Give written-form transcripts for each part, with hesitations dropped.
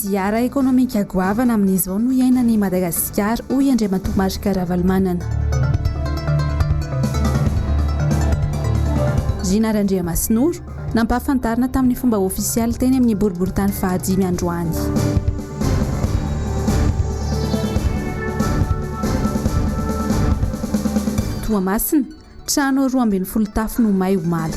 krizy ara-ekônomika goavana amin'izao no iainany Madagasikara hoy Andriamatomarika Ravalomanana. Zinara Andriamasinoro nampahafantarina tamin'ny fomba ofisialy teny amin'ny boriboritany fahadimy androany. Toamasina, trano 12 tafo no may omaly.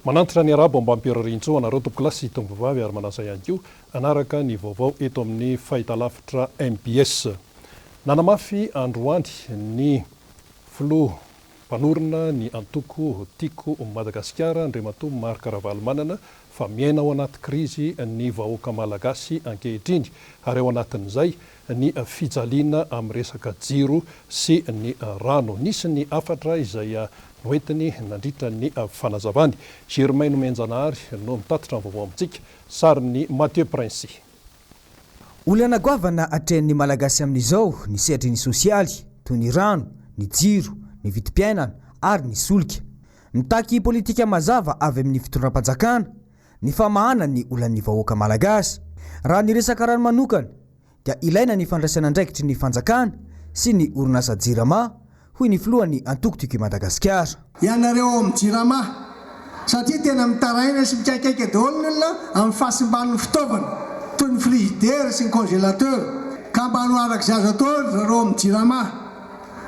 Manantitra ny arabo ambam-pirarintso anareo tompokilasy tombovavy ary manasa ihany koa anaraka ny vaovao eto amin'ny fahitalavitra MBS. Nanamafy androany ny filoha mpanorona ny antoko tiako Madagasikara Andriamatomarika Ravalomanana fa miaina ao anaty krizy ny vahoaka malagasy ankehitriny ary ao anatin'izay ny fijaliana amin'ny resaka jiro sy ny rano. Nisy ny afatra izay noentiny nandritra ny fanazavany. Germain Menjanary no mitatitra ny vaovao amintsika, sary ny Mathieu Prince. Olana goavana atrehan'ny malagasy amin'izao ny sehatry ny sosialy toy ny rano, ny jiro, ny vidim-piainana ary ny solika. Mitaky politika mazava avy amin'ny fitondram-panjakana ny famahana ny olan'ny vahoaka malagasy. Raha ny resaka rano manokana dia ilaina ny fandraisana andraikitry ny fanjakana sy ny orinasa jirama hoy ny filohan'ny antoko Madagasikara. Ianareo amin'ny jirama satria tena mitaraina sy mikaikaiky daholo ny olona amin'ny fahasimban'ny fitaovana toy ny frigidaire sy ny congélateur ka mba hanoaraka zaza ataony zareo amin'ny jirama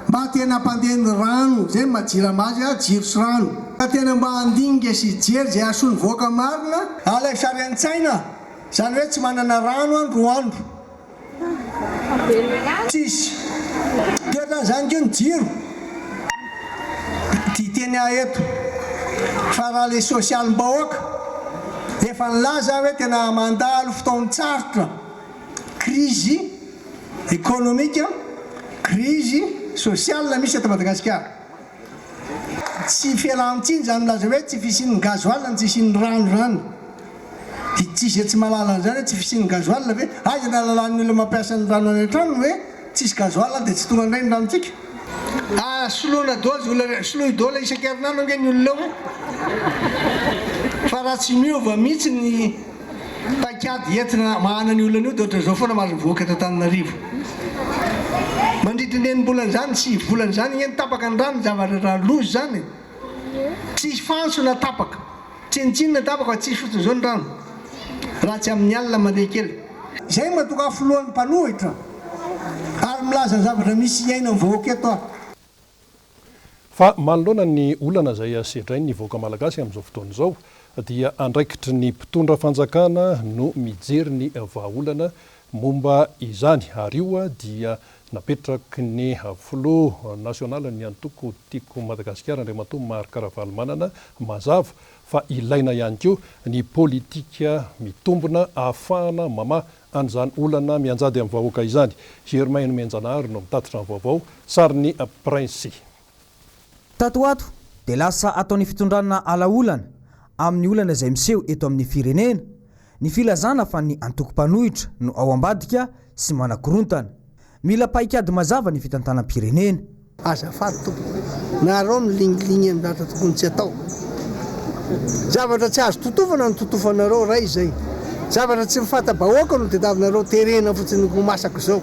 mba tena mpandeha ny rano zay majirama azy jiro sy rano ka tena mba handinga sy jery zay asony voaka marina alay sary an-tsaina zany hoe tsy manana rano andro andro tsisy dia zany ko ny jiro titeny eto fa raha le sosialim-bahoaka efa nilaza hoe tena mandalo fotoan-tsarotra krizy ekonomika krizy sosial misy eto Madagasikara tsy fialan-tsiny zany milaza hoe tsy fisian'ny gazoil ny tsy isian'ny rano zany tsisy tsy mahalala zany hoe tsy fisian'ny gazoil hoe aiza na lalan'ny olona mampiasa ny rano any an-trano hoe tsisy gazoil dia tsy tonga indray ny ranontsika soloana dozy olona soloy dola isan-kerinandro ange ny olona fa raha tsy miova mihitsy ny paikady entina mahana ny olona io dia ohatra zao foana mahazo voaka eto Antananarivo mandritra ny enim-bolana zany sy volana zany eny tapaka ny rano zavatra raha lozy zany tsisy fanso na tapaka tsinitsinina tapaka fa tsisy fotsiny zao ny rano raha tsy amin'ny alina mandeha kely zay matoka filohan'ny mpanohitra ary milaza zavatra misy iaina ny vahoaka eto fa manoloana ny olana zay sedrainy ny vahoaka malagasy amin'izao fotoana izao dia andraikitry ny mpitondra fanjakana no mijery ny vahaolana momba izany ary io dia napetraky ny filoha nasionala ny antoko tiako Madagasikara Andriamatomarika Ravalomanana mazava fa ilaina ihany koa ny politika mitombona ahafahana mama an'izany olana mianjady amin'ny vahoaka izany. Germain Menjanary no mitatitra ny vaovao, sary ny Prince. Tatoato dia lasa ataon'ny fitondrana alaolana amin'ny olana izay miseho eto amin'ny firenena ny filazana fa ny antoko-panohitra no ao ambadika sy manakorontana. Mila paikady mazava ny fitantanam-pirenena. Azafady tompo nareo milingilingy amin'ny zavatra tokony tsy atao. Zavatra tsy azo totofana no totofanareo ray zay. Zavatra tsy mifata-bahoaka no tadiavinareo terena fotsiny ho masaka izao.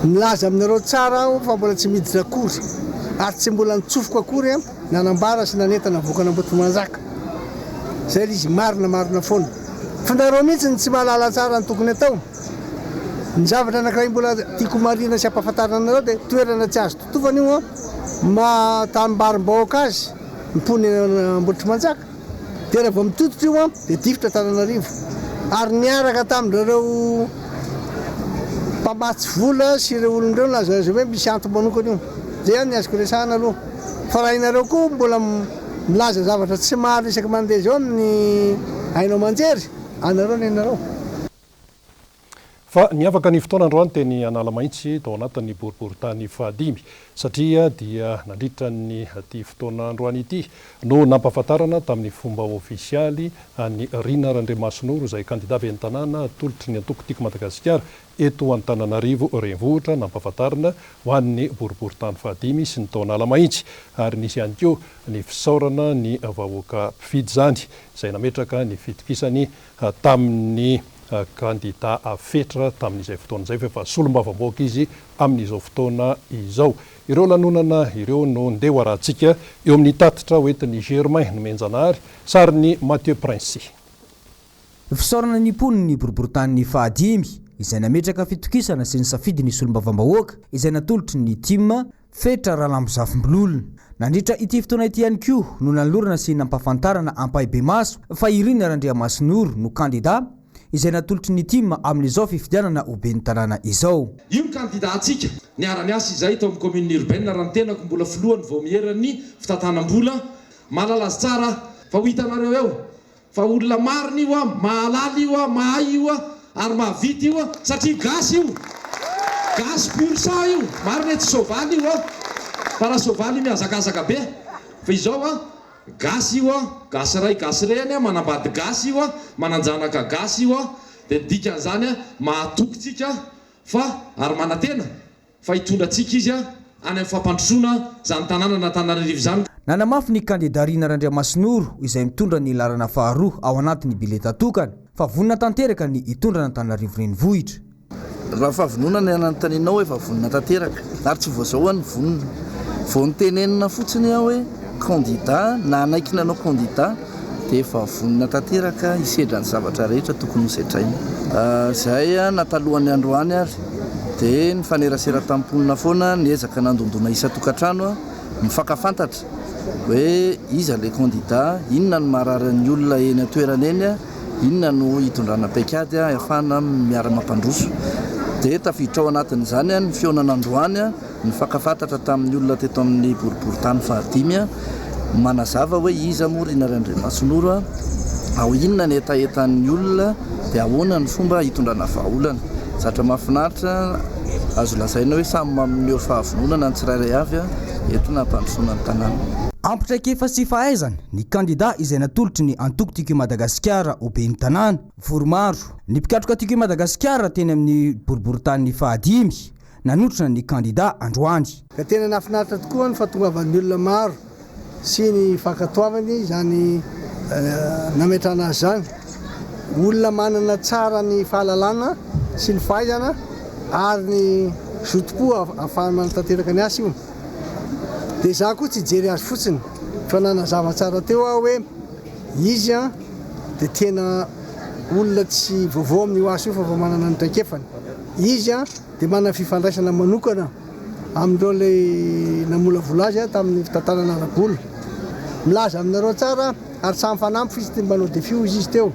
Milaza aminareo tsara fa mbola tsy miditra akory ary tsy mbola nitsofoka akory nanambara sy nanentana vokana Ambotomanjaka. Zay izy marina foana. Fa nareo mihitsy tsy mahalala tsara ny tokony atao. Ny zavatra anankiray mbola tiako marina sy ampahafantarana anareo dia toerana tsy azo totofana io tanim-barim-bahoaka azy mipony Ambotomanjaka dia raha vao mitototra io dia difotra Antananarivo ary niaraka tamin'ireo mpamatsy vola sy ireo olon'ireo laza hoe misy anto manokana io zay ihany ny azoko resahana aloha fa raha inareo koa mbola milaza zavatra tsy maro isaky mandeha zao amin'ny hainao manjery anareo ny anareo. fa ny afaka ny fotoana androany teny anala mahitsy tao anatin'ny boriboritany fahadimy satria dia nandritra ny ty fotoana androany ity no nampahafantarana tamin'ny fomba ofisialy ny Rina Randriamasinoro izay kandida ben'ny tanàna tolotry ny antoko tiako Madagasikara eto Antananarivo renivohitra nampahafantarana ho an'ny boriboritany fahadimy sy ny tao anala mahitsy ary nisy ihany koa ny fisaorana ny vahoaka mpifidy zany izay nametraka ny fitokisany tamin'ny kandida afetra tamin'izay fotoana izay fa solombavam-baoaka izy amin'izao fotoana izao. Ireo lanonana ireo no ndeha ho arahantsika eo amin'ny tatitra hoentin'ny Germain no Menjanahary sary ny Mathieu Prince. Fisaorana ny mponiny boriboritany fahadimy izay nametraka fitokisana sy ny safidy ny solombavam-bahoaka izay natolotry ny tima fetra Ralambozafimbelolona. Nandritra ity fotoana ity ihany koa no nalorana sy nampahafantarana Ampahibe Maso fa i Rina Randriamasinoro no kandida izay natolotry ny tima amin'izao fifidianana ho ben'ny tanàna izao. Io kandida atsika niarany asa izay tao amin'ny commune urbaine raha ny tenako mbola filohany vao mieran'ny fitantanam-bola malalazy tsara fa ho hitanareo eo fa olona marina io mahalala io mahay io ary mahavita io satria gasy io gasy pur sa io marina tsy sovaly io fa raha sovaly mihazakazaka be fa izao gasy io gasy ray gasy reny manambady gasy io mananjanaka gasy io dia dikan'izany mahatokotsika fa ary manatena fa hitondratsika izy any amin'ny fampandrosoana zany tanàna na Antananarivo zany. Nanamafy ny kandida Rina Randriamasinoro izay mitondra ny larana faharoa ao anatin'ny bileta tokana fa vonina tanteraka ny hitondra Antananarivo renivohitra. Raha fa vonona ny ananontanianao hoe fa vonina tanteraka ary tsy voazahoany vonina vao nitenenina fotsiny aho hoe kandida na anaiky nanao kandida dia efa vonina tanteraka hisedra ny zavatra rehetra tokony hosetraina. Izay natalohany androany ary dia nifanerasera tamponina foana niezaka nandondona isa-tokantrano mifankafantatra hoe iza le kandida, inona no mahararan'ny olona eny atoerana eny, inona no hitondrana paikady ahafahana miara-mampandroso. Dia tafiditra ao anatin'izany ny fionan'androany nifankafantatra tamin'ny olona teto amin'ny boriboritany fahadimy manazava hoe iza moa Rina Randriamasinoro ao inona ny etaetan'ny olona dia ahoana ny fomba hitondrana vahaolana. Zatra mahafinaritra azo lazaina hoe samy maneho fahavononana ny tsirairay avy eto nampandrosoana ny tanàna. Ampitraikefa sy fahaizana ny kandida izay natolotry ny antoko tiako Madagasikara ho ben'ny tanàna voromaro. Ny mpikatroka tiako Madagasikara teny amin'ny boriboritany fahadimy nanotrona ny kandida androany. Ka tena nafinaritra tokoa ny fahatongavan'ny olona maro sy ny fankatoavany zany nametrana azy zany. Olona manana tsara ny fahalalana sy ny fahaizana ary ny zotom-po ahafahana manatanteraka ny asa io. Dia za koa tsy jery azy fotsiny fa nanazava tsara teo aho hoe izy dia tena olona tsy vaovao amin'io asa io fa manana ny traikefany. Izy dia manana fifandraisana manokana amin'ireo ilay namolavola azy tamin'ny fitantanana ara-bola. Milaza aminareo tsara ary samy fanampy fa izy ty mbanao defio izy teo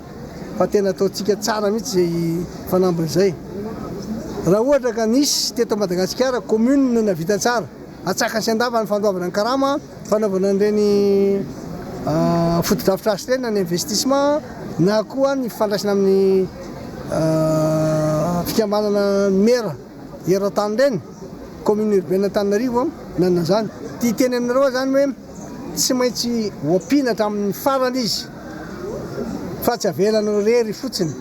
fa tena ataontsika tsara mihitsy izay fanambin'izay. Raha ohatra ka nisy teto Madagasikara commune navita tsara atsakany sy andava ny fandoavana ny karama fanaovana an'ireny foto-drafitr'asa ireny na ny investissement na koa ny fifandraisana amin'ny fikambanana mera eran-tany ireny commune urbaine Antananarivo nanana zany. Ty teny aminareo zany hoe tsy maintsy hoampinatra amin'ny farany izy fa tsy avelanao rery fotsiny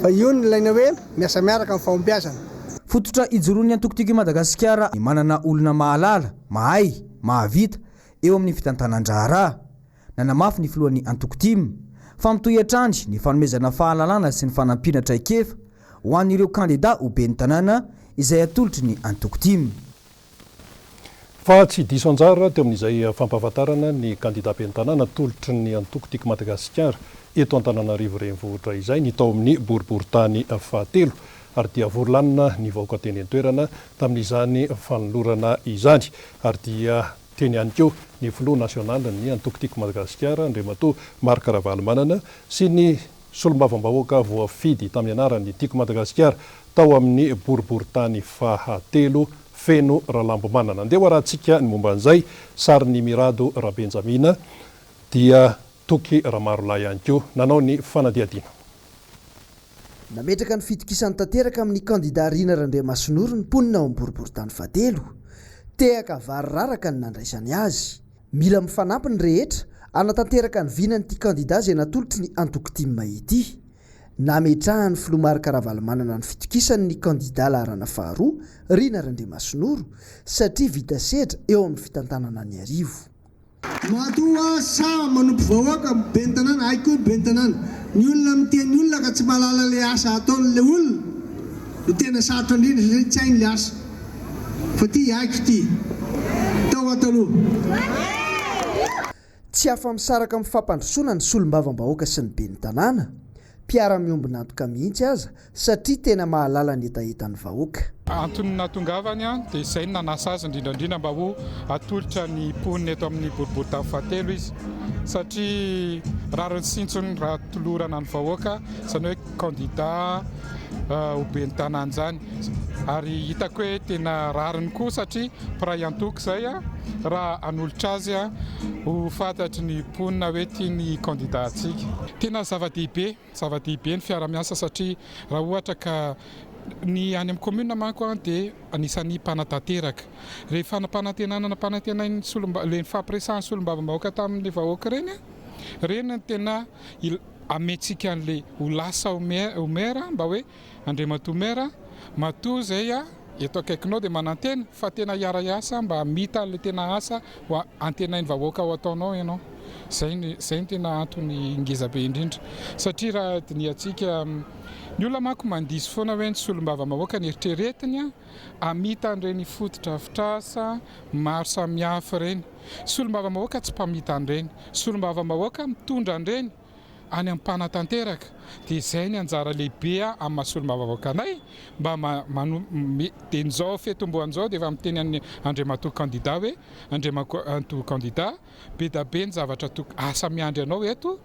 fa io ny ilaina hoe miasa miaraka amin'ny fahombiazana. Fototra ijoroan'ny antoko tiako Madagasikara manana olona mahalala, mahay, mahavita eo amin'ny fitantanan-draharaha. Nanamafy ny filohan'ny antoko tima fa mitohy hatrandry ny fanomezana fahalalana sy ny fanampiana traikefa ho an'ireo kandida ho ben'ny tanàna izay atolotry ny antoko tima. Fa tsy diso anjara teo amin'izay fampahafantarana ny kandida ben'ny tanàna tolotry ny antoko tiako Madagasikara eto Antananarivo renivohitra izay ny tao amin'ny boriboritany fahatelo ary dia vorolanina ny vahoaka teny an-toerana tamin'izany fanolorana izany ary dia teny ihany koa ny filoha nasionaly ny antoko tiako Madagasikara Andriamatoa Marc Ravalomanana sy ny solombavam-bahoaka voafidy tamin'ny anarany tiako Madagasikara tao amin'ny boriboritany fahatelo feno Ralambomanana. Andeha ho arahantsika ny momba an'izay sary ny Mirado Rabenjamina dia Toky Ramarolahy ihany koa nanao ny fanadiadiana. nametraka ny fitokisany tanteraka amin'ny kandida Rina Randriamasinoro ny mponina ao amin'ny boriboritany fahatelo. Tehaka variraraka ny nandraisany azy. Mila mifanampy ny rehetra anatanteraka ny vinan'ity kandida izay natolotry ny antoko timma ity. Nametrahan'ny Filomary Karavalomanana ny fitokisany ny kandida laharana faharoa Rina Randriamasinoro satria vita sedra eo amin'ny fitantanana ny arivo. Matoa sa manompo vahoaka ben'ny tanàna haiko ben'ny tanàna. Ny olona miteny olona ka tsy mahalala le asa ataon'le olona. Ny tena sarotra indrindra tsy hainy le asa. Fa ty haiko ty. Tao ataloha. Tsy afa-misaraka amin'ny fampandrosoana ny solombavam-bahoaka sy ny ben'ny tanàna. Mpiara-miombina antoka mihitsy aza satria tena mahalala ny etaetan'ny vahoaka. Antony natongavany dia izay nanasa azy indrindrandrindra mba ho atolotra ny mponina eto amin'ny boriboritany fahatelo izy satria rariny sintsony raha tolorana ny vahoaka izany hoe kandida ho ben'ny tanàna izany ary hitako hoe tena rariny koa satria mpiray antoko izay raha anolotra azy ho fantatry ny mponina hoe tiany kandida antsika. Tena zava-dehibe ny fiara-miasa satria raha ohatra ka ny any amin'ny commune manko dia anisan'ny mpanatanteraka. Rehefa nampanantenana nampanantenainy le fampiresahan'ny solombavam-bahoaka tamin'ny vahoaka reny no tena amehtsika an'le ho lasa ho maire mba hoe Andriamatoa maire matoa izay eto akaikinao dia manantena fa tena hiara-iasa mba mita le tena asa ho antenainy vahoaka ho ataonao ianao. Zay ny tena antony ngezabe indrindra satria raha diniantsika ny olona manko mandisy foana hoe ny solombavam-bahoaka ny eritreretiny amita an'ireny foto-drafitrasa maro samihafa ireny. Solombavam-bahoaka tsy mpamita an'ireny. Solombavam-bahoaka mitondra an'ireny any amin'ny mpanatanteraka dia izay ny anjara lehibe amin'ny maha-solombavam-bahoaka anay mba dia nizao fetomboan'izao dia efa miteny any Andriamatoa kandida hoe Andriamatoa kandida be da be ny zavatra asa miandry anao eto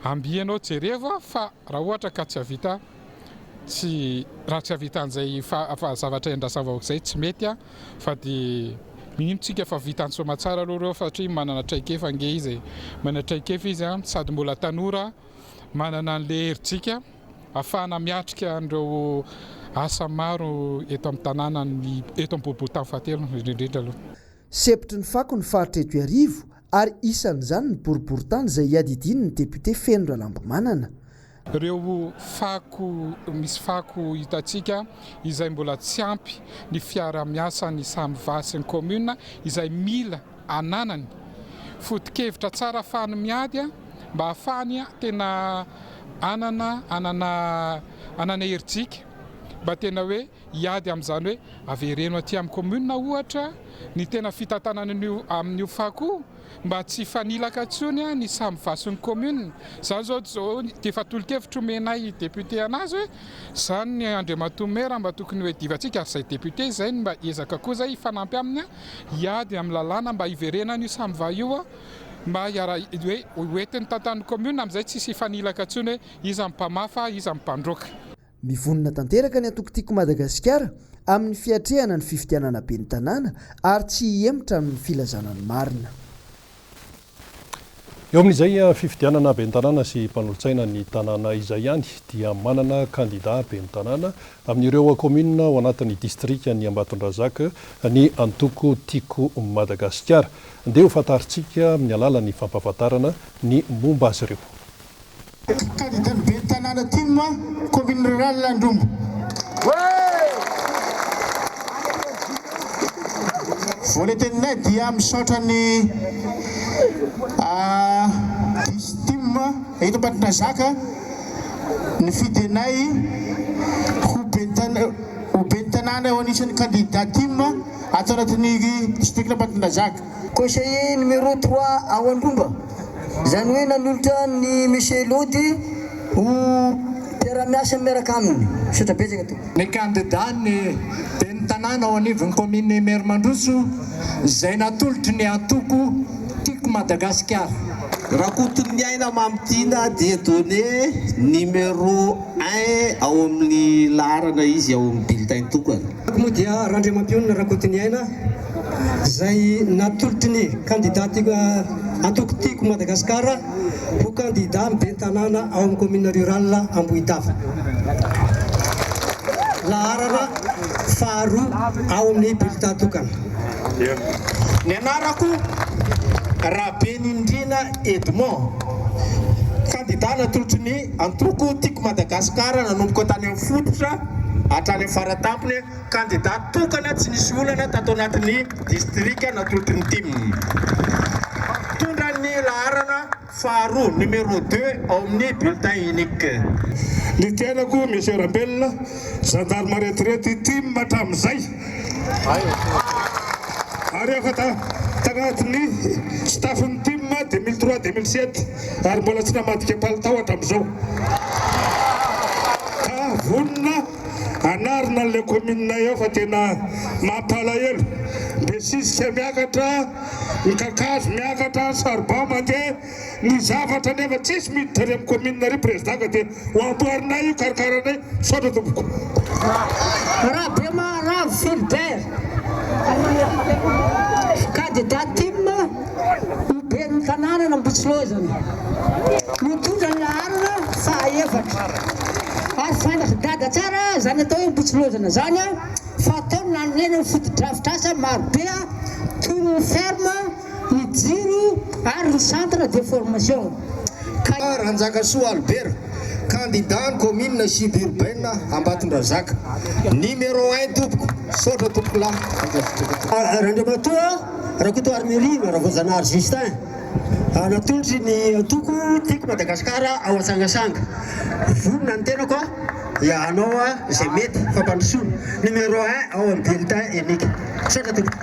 ambianao jereva fa raha ohatra ka tsy havita an'izay zavatra endrasavahoaka izay tsy mety fa dia mintsika fa vita ny somatsara aloha reo satria manana traikefa nge izy manana traikefa izy sady mbola tanora manana an'le herintsika ahafahana miatrika an'ireo asa maro eto amin'ny tanàna eto amin'ny boriboritany fahatelo indrindra aloha. Sepotry ny fako ny faritra eto arivo ary isan'izany ny boriboritany izay hiadidiny ny député Feno Ralambomanana. Ireo misy fako hitantsika izay mbola tsy ampy ny fiara-miasa ny samy vasy ny commune izay mila ananany foto-kevitra tsara ahafahany miady mba ahafahany tena anana herintsika mba tena hoe hiady amin'izany hoe avereno aty amin'ny commune ohatra ny tena fitantanana amin'io fako mba tsy fanilaka tsony ny samy vasy ny commune. Zany zao dia efa tolo-kevitra omenay député anazy hoe zany ny Andriamatoa maire mba tokony hoe divantsika izay député izay mba ezaka koa zay hifanampy aminy hiady amin'ny lalàna mba hiverenany io samy va io mba hoe hoentin'ny tantan'ny commune amin'izay tsisy hifanilaka tsony hoe iza mpamafa iza mpandroaka. Mivonona tanteraka ny antoko-tiako Madagasikara amin'ny fiatrehana ny fifidianana ben'ny tanàna ary tsy hiemotra amin'ny filazana ny marina. Eo amin'izay fifidianana ben'ny tanàna sy mpanolotsaina ny tanàna izay ihany dia manana kandida ben'ny tanàna amin'ireo commune ao anatin'ny distrika ny Ambatondrazaka ny antoko tiako Madagasikara. Andeha ho fantaritsika amin'ny alalan'ny fampahafantarana ny momba azy ireo. Kandida ben'ny tanàna timma commune rurale Landrombo. Vola teninay dia misaotra ny distimma eto Ambatondrazaka ny fidenay ho ben'ny tanàna eo anisan'ny kandida timma atao anatin'ny district Ambatondrazaka. Conseiller numéro 3 ao Andromba izany hoe nanolotra ny Monsieur Lody ho mpiara-miasa miaraka aminy sotra betsaka to. Ny kandida ny ben'ny tanàna ao anivon'ny commune maire Mandroso izay natolotry ny antoko tiako Madagasikara. Raha kotony aina mamitiana dia donné numéro 1 ao amin'ny laharana izy ao amin'ny bulletin tokana. Moa dia Randriamampiona raha kotony aina izay natolotry ny candidat antoko tiako Madagasikara ho candidat ben'ny tanàna ao amin'ny commune rurale Ambohitava. laharana faharoa ao amin'ny bulletin tokana. Ny anarako Rabenindrina Edmond, candidat natolotry ny antoko tiako Madagasikara, nanomboka tany amin'ny fototra hatrany amin'ny faratampony, candidat tokana tsy nisy olana tato anatin'ny distrika natolotry ny timiny. Tondra ny laharana faharoa numéro 2 ao amin'ny bulletin unique. Ny tenako monsieur Rambelona, gendarme retraite tim hatramin'izay. Ary efa tagnatin'ny staffin'ny tim 2003-2007 ary mbola tsy namadika palitao hatramin'izao. Ka vonona anarina le commune eo fa tena mampalahelo. Besisika miakatra, ny kakazo miakatra, charbon mandeha, ny zavatra nefa tsisy miditra ary amin'ny commune ry président ka dia ho amboarinay io karakaranay saotra tompoko. Raha be maravo Philbert, candidat tim uben'ny tanàna Ambotsilozana, mitondra ny laharana fahaefatra. Ary fanaka dada tsara zany atao hoe Ambotsilozana zany fa atao nanena ny foto-drafitrasa marobe toy ny ferme, ny jiro ary ny centre de formation. Ranjakasoa Albert, candidat ny commune suburbaine Ambatondrazaka, numéro 1 tompoko, saotra tompoko lahy. Randriamatoa Rakoto Armeri, Ravozanary Justin, natolotry ny antoko tiako Madagasikara ao Antsangasanga. Vonona ny tenako anao izay mety fampandrosoana, numéro 1 ao amin'ny bulletin unique. Saotra tompoko.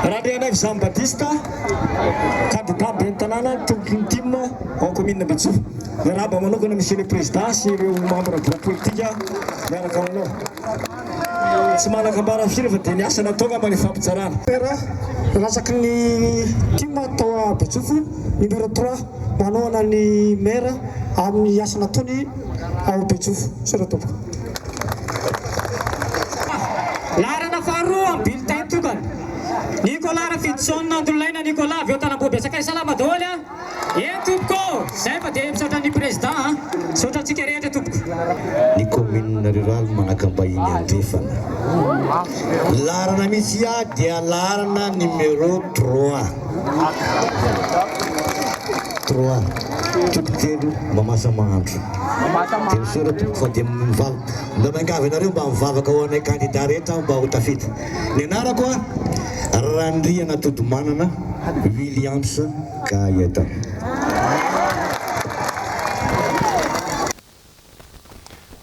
Randrianavy Jean Baptiste, candidat ben'ny tanàna tomboky ny tim ao commune Betsoa. Miarahaba manokana monsieur le président sy ireo membre groupe politique miaraka aminao. Tsy manakambara firy fa dia ny asa nataonga mba ny fampitsarana. Lasaky ny tim atao a Betsofo, numéro 3 manoana ny maire amin'ny asa nataony ao Betsofo. Saotra tompoko. Laharana faharoa amin'ny bulletin tokana. Nicolas Rafidson Androlaina Nicolas avy eo Tanambobe sakay salama daholo tompoko. Zay fa dia misaotra ny président, saotra antsika rehetra tompoko. Ny commune rurale manakambahiny andrefana. Laharana misy dia laharana numéro 3. 3 tokotelo mamasa mahandro. Dia saotra tompoko fa dia mivavaka. Mba mangavy anareo mba mivavaka ho anay candidat rehetra mba ho tafita. Ny anarako Randriana Todomanana Williams Kayeta.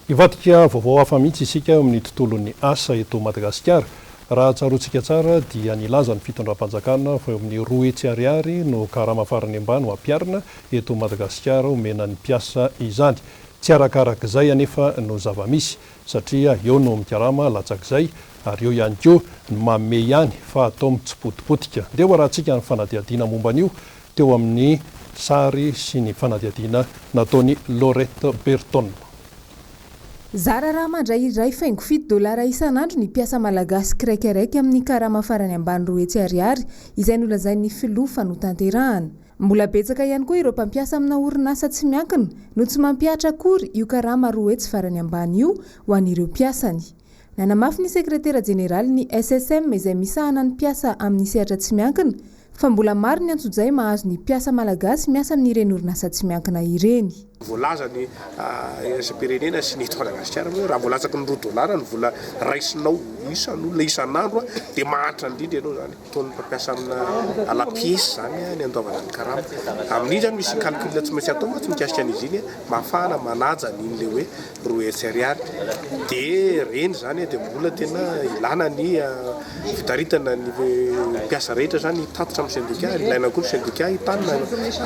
Ivadika vaovao hafa mihitsy isika amin'ny tontolon'ny asa eto Madagasikara. Raha tsaroantsika tsara dia nilaza ny fitondram-panjakana fa eo amin'ny 2 hetsy ariary no karama farany ambany ho ampiarina eto Madagasikara omena ny mpiasa izany. Tsy arakarak'izay anefa no zava-misy satria eo no mikarama latsak'izay ary eo ihany koa ny maome ihany fa atao mitsipotipotika. Dia ho rahantsika ny fanadihadiana momban'io teo amin'ny sary sy ny fanadihadiana nataony Laurette Berton. Zara raha mandray iray faingo $7 isan'andro ny mpiasa malagasy kiraikiraiky amin'ny karama farany ambany 2 hetsy ariary izay nolazain'ny filoha no tanterahana. Mbola betsaka ihany koa ireo mpampiasa amina orinasa tsy miankina no tsy mampiatra akory io karama 2 hetsy farany ambany io ho an'ireo mpiasany. Nanamafy ny sekretera jeneraly ny SSM izay misahana ny mpiasa amin'ny sehatra tsy miankina fa mbola maro ny antsojay mahazo ny mpiasa malagasy miasa amin'ireny orinasa tsy miankina ireny. Voalaza ny pirenena sy ny eto Madagasikara raha voalazaky ny $2 ny vola raisinao isan'olona isan'andro dia mahantra indrindra ianao zany toy ny mpampiasa amina ala-piesy zany ny andaovana ny karama. Amin'iny zany misy calcul tsy maintsy atao tsy mikasika an'izy iny mafana manaja n'iny le hoe 2 hetsy ariary dia reny zany dia mbola tena ilana ny fitaritana ny mpiasa rehetra zany tatitra amin'ny syndicat ilaina koa ny syndicat hitanina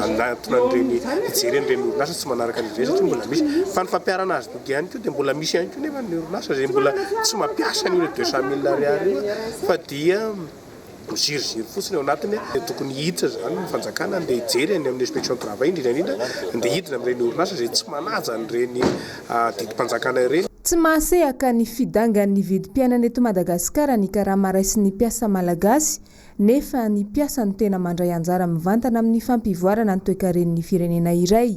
anatona n'ireny jeren'ireny orinasa tsy manaraka an'izay satria mbola misy fa ny fampiarana azy toky ihany koa dia mbola misy ihany koa nefa ny orinasa zay mbola tsy mampiasa an'io 200,000 ariary io fa dia miziroziry fotsiny ao anatiny tokony hiditra zany ny fanjakana andeha hijery any amin'ny inspection travail indrindra andeha hiditra amin'ireny orinasa zay tsy manaja an'ireny didim-panjakana ireny. Tsy mahasehaka ny fidangan'ny vidim-piainana eto Madagasikara ny karama raisin'ny mpiasa malagasy nefa ny mpiasa no tena mandray anjara mivantana amin'ny fampivoarana ny toe-karen'ny firenena iray.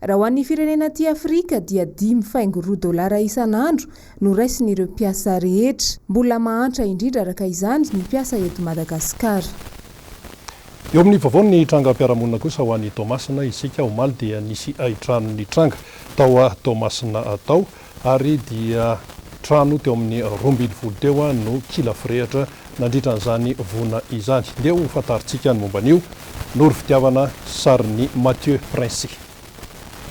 Raha ho an'ny firenena ty Afrika dia $5 isan'andro no raisin'ireo mpiasa rehetra. Mbola mahantra indrindra araka izany ny mpiasa eto Madagasikara. Eo amin'ny vaovao ny trangam-piarahamonina kosa ho an'ny Tomasina isika omaly dia nisy ahitrano ny tranga tao a Tomasina atao ary dia trano teo amin'ny 12 teo no kila frehatra nandritran'izany vona izany. Dia ho fantaritsika ny momba an'io nory fitiavana sarin'ny Mathieu Prince.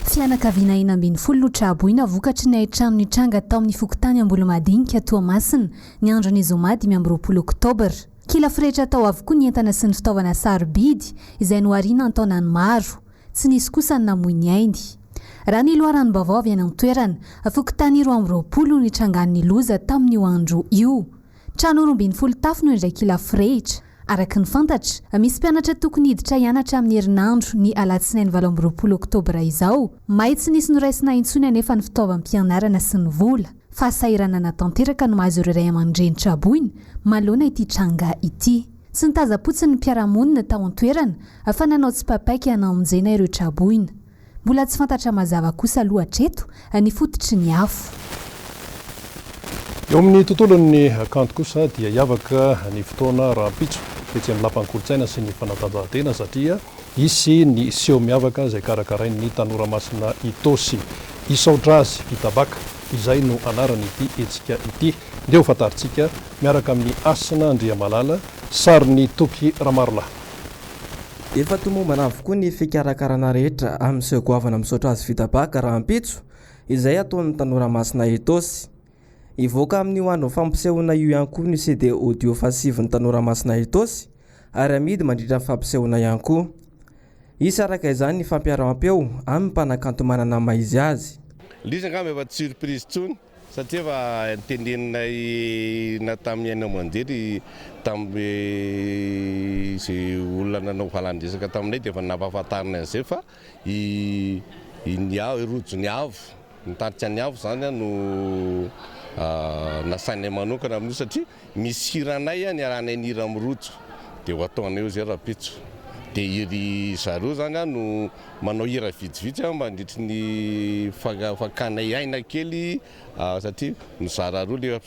Fianakaviana 12 no traboina vokatry ny ahitrano ny tranga tao amin'ny fokotany Ambolo-Madinika Tomasina ny andron'ny zoma 20 Oktobra. Kila frehatra tao avokoa ny entana sy ny fitaovana sarobidy izay noariana ny taonany maro, tsy nisy kosa ny namoy ny ainy. Raha ny loharano Vaovao avy any an-toerana, fokotany 20 ny trangan'ny loza tamin'io andro io. Trano 12 tafo no indray kila frehatra. Araka ny fantatra, misy mpianatra tokony hiditra hianatra amin'ny herinandro ny alatsinainy 20 Oktobra izao. May tsy nisy noraisina intsony anefa ny fitaovam-pianarana sy ny vola. Fahasairana natanteraka no mahazo ireo ray aman-dreny traboina manoloana ity tranga ity. Tsy nitaza-potsiny ny mpiarahamonina tao an-toerana afa nanao tsy papaiky hanaonjena ireo traboina. Mbola tsy fantatra mazava kosa aloha hatreto ny fototry ny afo. Eo amin'ny tontolon'ny kanto kosa dia hiavaka ny fotoana rahampitso etsy amin'ny lapan'ny kolontsaina sy ny fanatanjahantena satria isy ny seho miavaka izay karakarain'ny tanora masina Itosy Isaodrazy Itabaka izay no anarany ity etsika ity. Dia ho fantaritsika miaraka amin'ny Asina Andriamalala sarin'ny Toky Ramarola. Efa tomombana avokoa ny fikarakarana rehetra amin'ny sehogoavana misaotra azy Itabaka rahampitso izay ataon'ny tanora masina Itosy. Ivoaka amin'ny hoandro fampisehoana io ihany koa ny CD audio fasivy ny tanora masina Itosy ary amidy mandritra fampisehoana ihany koa. Isy araka izany ny fampiara-mampeo amin'ny mpanakanto manana maizy azy. Lisa ngamba efa surprise tsony satria efa tendeninay na tamin'ny any amanjery tamin'ny izay olona nanao falandresaka taminay dia efa nampahafantarina an'izay fa rojo ny avo nitaritra ny avo zany no nasainay manokana amin'io satria misy hiranay ny arahanay ny hira amin'ny rojo dia ho ataonay eo zay rahampitso. Dia iry zareo zany no manao hira vitsivitsy mandritry ny fakanay aina kely satria mizara roa le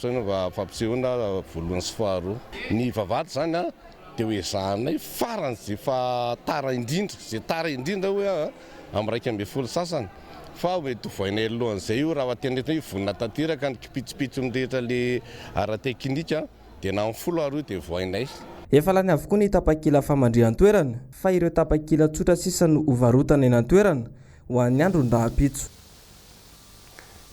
fampisehoana voalohany sy faharoa. Ny vavahady zany dia hoe zahanay farany zay fa tara indrindra hoe amin'ny 1.20 sasany. Fa mety voainay alohan'izay io raha tenentina hoe vonina tanteraka ny kipitsipitsony rehetra le ara-teknika dia na amin'ny 10 dia voainay. Efa lany avokoa ny tapakila famandrihan-toerana fa ireo tapakila tsotra sisa no hovarotana eny an-toerana ho an'ny andron-drahampitso.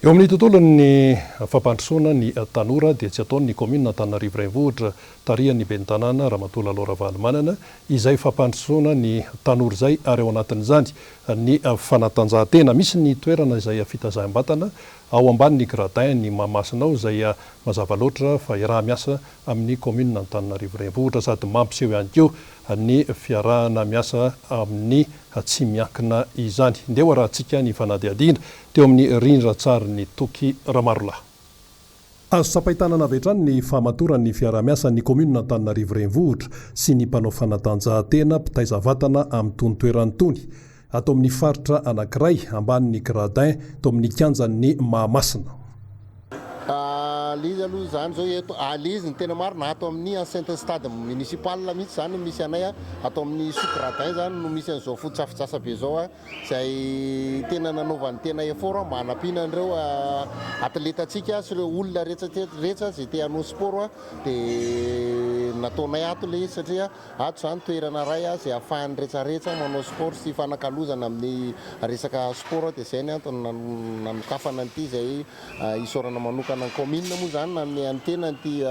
Eo amin'ny tontolon'ny fampandrosoana ny tanora dia tsy ataony ny komina Antananarivo renivohitra tarihan'ny ben'ny tanàna Ramatola Laura Valomanana izay fampandrosoana ny tanora izay ary ao anatin'izany ny fanatanjahantena. Misy ny toerana izay fitazaham-batana ao ambanin'ny gradin ny Mahamasina izay mazava loatra fa iraha miasa amin'ny komina Antananarivo renivohitra sady mampiseho ihany koa ny fiarahana miasa amin'ny tsy miankina izany. Ndeha ho arahantsika ny fanadihadiana teo amin'ny rindran-tsary ny Toky Ramarola. Azo sapaitanana avy hatrany ny famatoran'ny fiarah-miasan'ny komina Antananarivo renivohitra sy ny mpanao fanatanjahantena mpitaiza vatana amin'ny tony toerany tony atao amin'ny faritra anankiray ambanin'ny gradin tao amin'ny kianjan'ny Mahamasina. Alizy aloha zany zao eto alizy ny tena maro na atao amin'ny enceinte stade municipal mihitsy zany misy anay atao amin'ny sous-gradin zany no misy an'izao fotsafitsasa be zao izay tena nanaovany tena effort mba hanampiana an'ireo atletantsika sy ireo olona rehetra zay te hanao sport dia nataonay ato le izy satria ato zany toerana ray zay ahafahan'ny rehetrarehetra manao sport sy fanakalozana amin'ny resaka sport dia zay ny antony nanokafana an'ity izay isorana manokana ny commune moa zany na amin'ny antena ty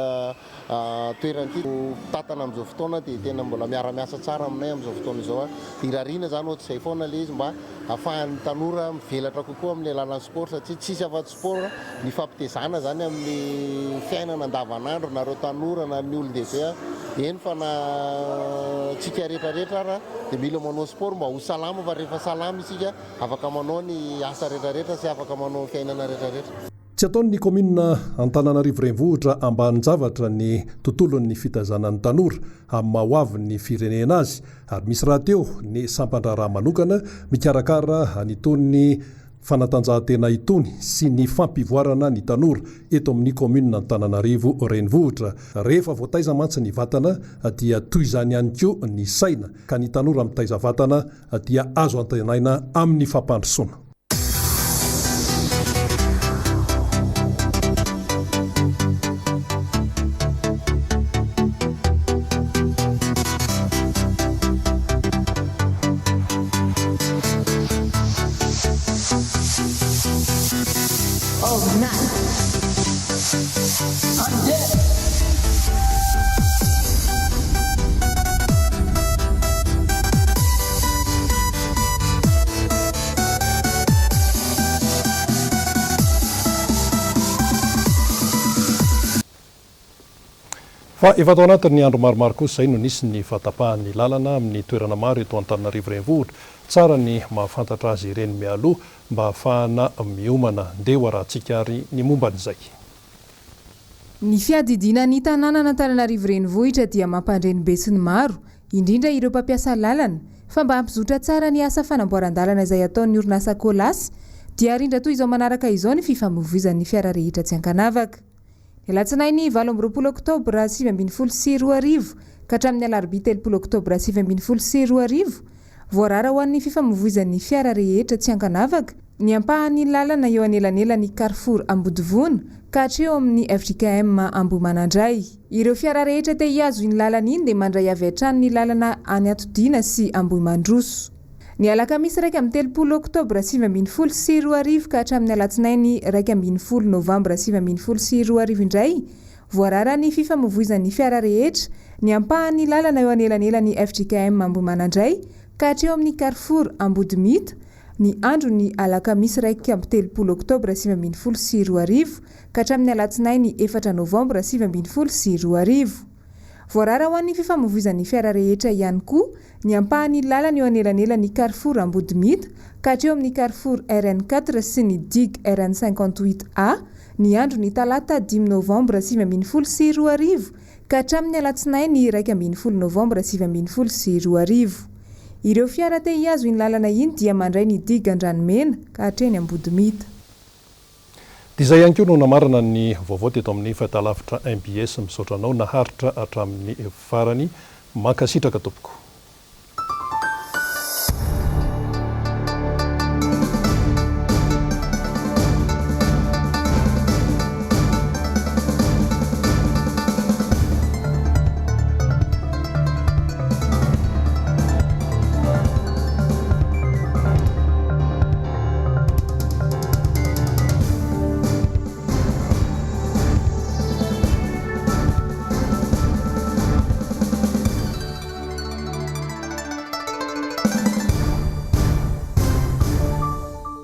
toerana ity tatana amin'izao fotoana dia tena mbola miara-miasa tsara aminay amin'izao fotoana izao irariana zany ohatry izay foana le izy mba ahafahan'ny tanora mivelatra kokoa amin'ny alalan'ny sport satria tsisy afa-tsy sport ny fampitezana zany amin'ny fiainana andavanandro nareo tanora na ny olon-dehibe eny fa na tsika rehetrarehetra raha dia mila manao sport mba ho salama fa rehefa salama isika afaka manao ny asa rehetrarehetra sy afaka manao ny fiainana rehetrarehetra. Tsy ataon'ny komina Antananarivo renivohitra ambanin-javatra ny tontolon'ny fitazanan'ny tanora amin'ny mahoavin'ny firenena azy ary misy raha teo ny sampandraraha manokana mikarakara an'itony fanatanjahantena itony sy ny fampivoarana ny tanora eto amin'ny komina Antananarivo renivohitra. Rehefa voataiza mantsy ny vatana dia toy izany ihany koa ny saina ka ny tanora mitaiza vatana dia azo antenaina amin'ny fampandrosoana. Fa efa tao anatin'ny andro maromaro kosa izay no nisy ny fahatapahan'ny lalana amin'ny toerana maro eto Antananarivo renivohitra. Tsara ny mahafantatra azy ireny mialoha mba ahafahana miomana ndeha rahantsika ary ny momban'izay. Ny fiadidinan'ny tanàna Antananarivo renivohitra dia mampandreny be sy ny maro, indrindra ireo mpampiasa lalana, fa mba hampizotra tsara ny asa fanamboaran-dalana izay ataon'ny orinasa Kolasy dia rindra toy izao manaraka izao ny fifamoivoizan'ny fiara rehetra tsy ankanavaka. Alatsinainy 20 Oktobra 2024 ka hatramin'ny alarobia 3 Oktobra 2024 voarara ho an'ny fifamoivoizan'ny fiara rehetra tsy ankanavaka ny ampahan'ny lalana eo anelanelan'ny Carrefour Ambodivona ka hatreo amin'ny FJKM Ambohimanandray. Ireo fiara rehetra te hiazo iny lalana iny dia mandray avy hatrany ny lalana any Atodiana sy Ambohimandroso. Ny alakamisy 3 Oktobra 2024 ka hatramin'ny alatsinainy 10 Novambra 2024 indray voarara ny fifamoivoizan'ny fiara rehetra ny ampahan'ny lalana eo anelanelan'ny FJKM Ambohimanandray ka hatreo amin'ny Carrefour Ambodimita ny andro ny alakamisy 3 Oktobra 2024 ka hatramin'ny alatsinainy 4 Novambra 2024. Voarara ho an'ny fifamoivoizan'ny fiara rehetra ihany koa ny ampahan'ny lalana eo anelanelan'ny Carrefour Ambodimita ka hatreo amin'ny Carrefour RN4 sy ny DIG RN58A ny andro ny talata 5 Novambra 2024 ka hatramin'ny alatsinainy 1 Novambra 2024. Ireo fiara te hiazo iny lalana iny dia mandray ny DIG Andranomena ka hatreny Ambodimita. Dia izay ihany koa no namarana ny vaovao teto amin'ny fahitalavitra MBS misaotra anao naharitra hatramin'ny farany mankasitraka tompoko.